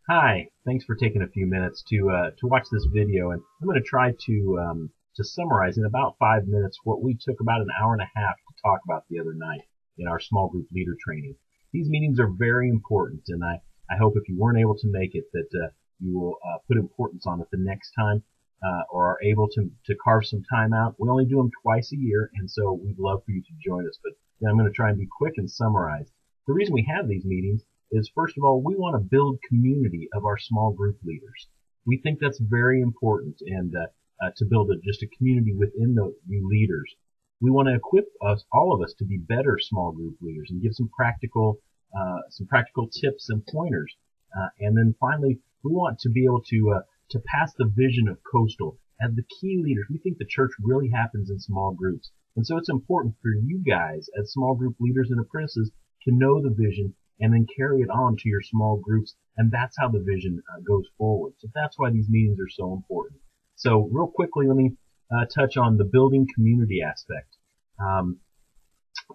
Hi, thanks for taking a few minutes to watch this video, and I'm going to try to summarize in about 5 minutes what we took about an hour and a half to talk about the other night in our small group leader training. These meetings are very important, and I hope if you weren't able to make it that you will put importance on it the next time, or are able to carve some time out. We only do them twice a year, and so we'd love for you to join us. But I'm going to try and be quick and summarize. The reason we have these meetings is, first of all, we want to build community of our small group leaders. We think that's very important, and to build just a community within the new leaders. We want to equip all of us, to be better small group leaders and give some practical tips and pointers. And then finally, we want to be able to pass the vision of Coastal as the key leaders. We think the church really happens in small groups, and so it's important for you guys as small group leaders and apprentices to know the vision and then carry it on to your small groups, and that's how the vision goes forward. So that's why these meetings are so important. So real quickly, let me touch on the building community aspect.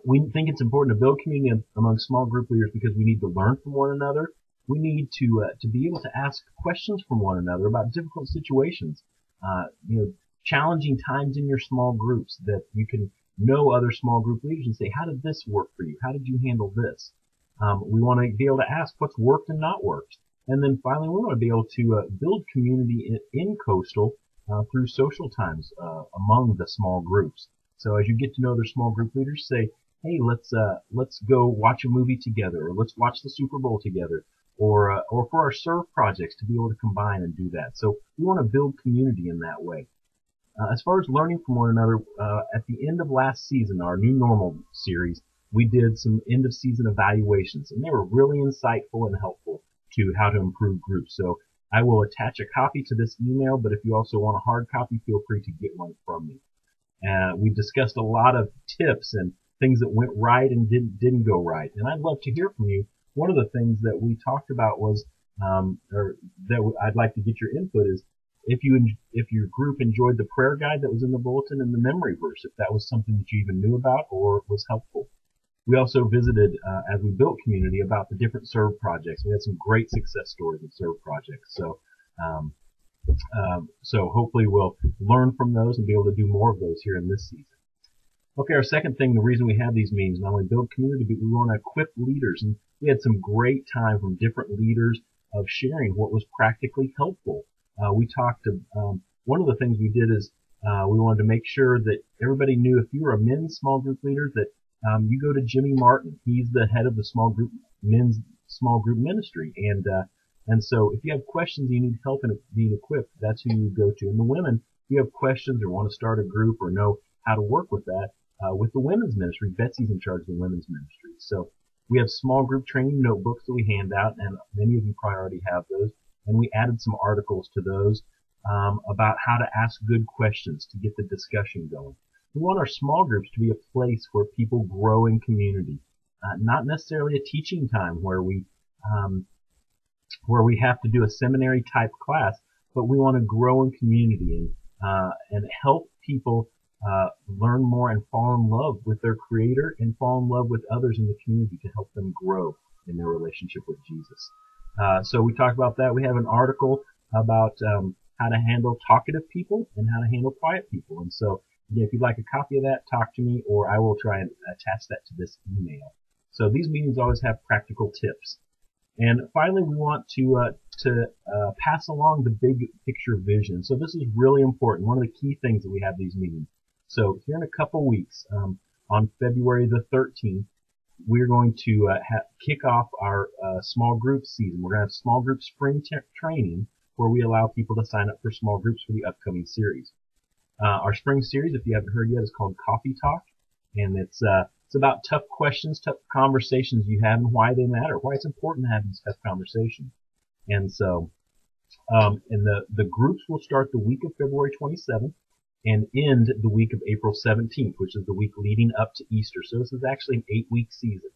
We think it's important to build community among small group leaders because we need to learn from one another. We need to be able to ask questions from one another about difficult situations, challenging times in your small groups, that you can know other small group leaders and say, how did this work for you? How did you handle this? We want to be able to ask what's worked and not worked. And then finally, we want to be able to build community in Coastal through social times among the small groups. So as you get to know their small group leaders, say, hey, let's go watch a movie together, or let's watch the Super Bowl together, or for our serve projects to be able to combine and do that. So we want to build community in that way. As far as learning from one another, at the end of last season, our new normal series, we did some end of season evaluations, and they were really insightful and helpful to how to improve groups. So I will attach a copy to this email, but if you also want a hard copy, feel free to get one from me. We discussed a lot of tips and things that went right and didn't go right, and I'd love to hear from you. One of the things that we talked about was, or that I'd like to get your input is, if your group enjoyed the prayer guide that was in the bulletin and the memory verse, if that was something that you even knew about or was helpful. We also visited, as we built community, about the different serve projects. We had some great success stories in serve projects. So hopefully we'll learn from those and be able to do more of those here in this season. Okay, our second thing, the reason we have these meetings, not only build community, but we want to equip leaders. And we had some great time from different leaders of sharing what was practically helpful. We talked to, one of the things we did is we wanted to make sure that everybody knew, if you were a men's small group leader, that you go to Jimmy Martin. He's the head of the men's small group ministry. And so if you have questions, you need help in being equipped, that's who you go to. And the women, if you have questions or want to start a group or know how to work with that, with the women's ministry, Betsy's in charge of the women's ministry. So we have small group training notebooks that we hand out, and many of you probably already have those. And we added some articles to those about how to ask good questions to get the discussion going. We want our small groups to be a place where people grow in community, not necessarily a teaching time where we have to do a seminary type class, but we want to grow in community and help people learn more and fall in love with their Creator and fall in love with others in the community to help them grow in their relationship with Jesus. So we talked about that. We have an article about how to handle talkative people and how to handle quiet people. And so, again, if you'd like a copy of that, talk to me, or I will try and attach that to this email. So these meetings always have practical tips. And finally, we want to pass along the big picture vision. So this is really important. One of the key things that we have these meetings. So here in a couple weeks, on February the 13th, we're going to kick off our small group season. We're going to have small group spring training where we allow people to sign up for small groups for the upcoming series. Our spring series, if you haven't heard yet, is called Coffee Talk, and it's about tough questions, tough conversations you have, and why they matter, why it's important to have these tough conversations. And so, and the groups will start the week of February 27th and end the week of April 17th, which is the week leading up to Easter. So this is actually an 8-week season.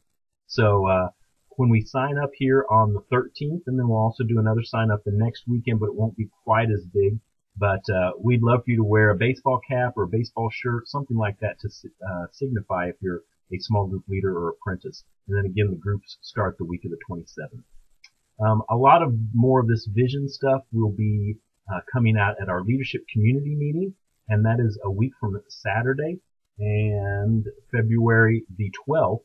So when we sign up here on the 13th, and then we'll also do another sign up the next weekend, but it won't be quite as big. But we'd love for you to wear a baseball cap or a baseball shirt, something like that, to signify if you're a small group leader or apprentice. And then again, the groups start the week of the 27th. A lot of more of this vision stuff will be coming out at our leadership community meeting, and that is a week from Saturday, and February the 12th.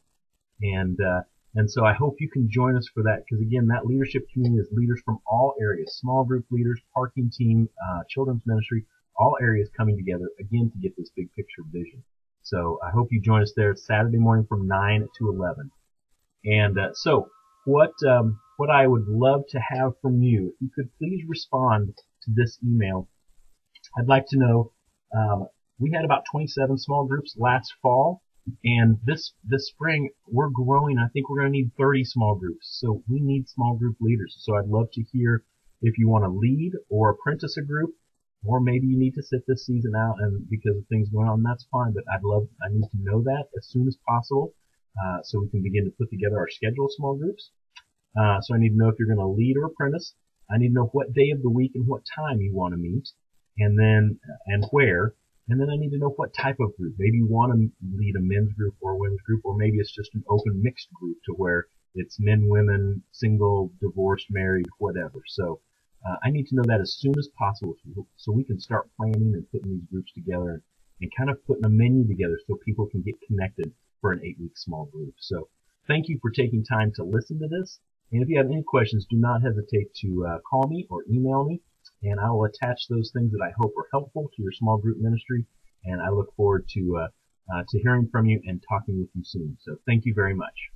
And so I hope you can join us for that, because again, that leadership community is leaders from all areas, small group leaders, parking team, children's ministry, all areas coming together again to get this big picture vision. So I hope you join us there. It's Saturday morning from 9 to 11. And so what I would love to have from you, if you could please respond to this email. I'd like to know, we had about 27 small groups last fall, and this spring we're growing. I think we're going to need 30 small groups. So we need small group leaders. So I'd love to hear if you want to lead or apprentice a group, or maybe you need to sit this season out and because of things going on, that's fine. But I need to know that as soon as possible, so we can begin to put together our schedule of small groups. So I need to know if you're going to lead or apprentice. I need to know what day of the week and what time you want to meet, and where. And then I need to know what type of group. Maybe you want to lead a men's group or a women's group, or maybe it's just an open mixed group to where it's men, women, single, divorced, married, whatever. So I need to know that as soon as possible so we can start planning and putting these groups together and kind of putting a menu together so people can get connected for an 8-week small group. So thank you for taking time to listen to this. And if you have any questions, do not hesitate to call me or email me, and I will attach those things that I hope are helpful to your small group ministry. And I look forward to hearing from you and talking with you soon. So thank you very much.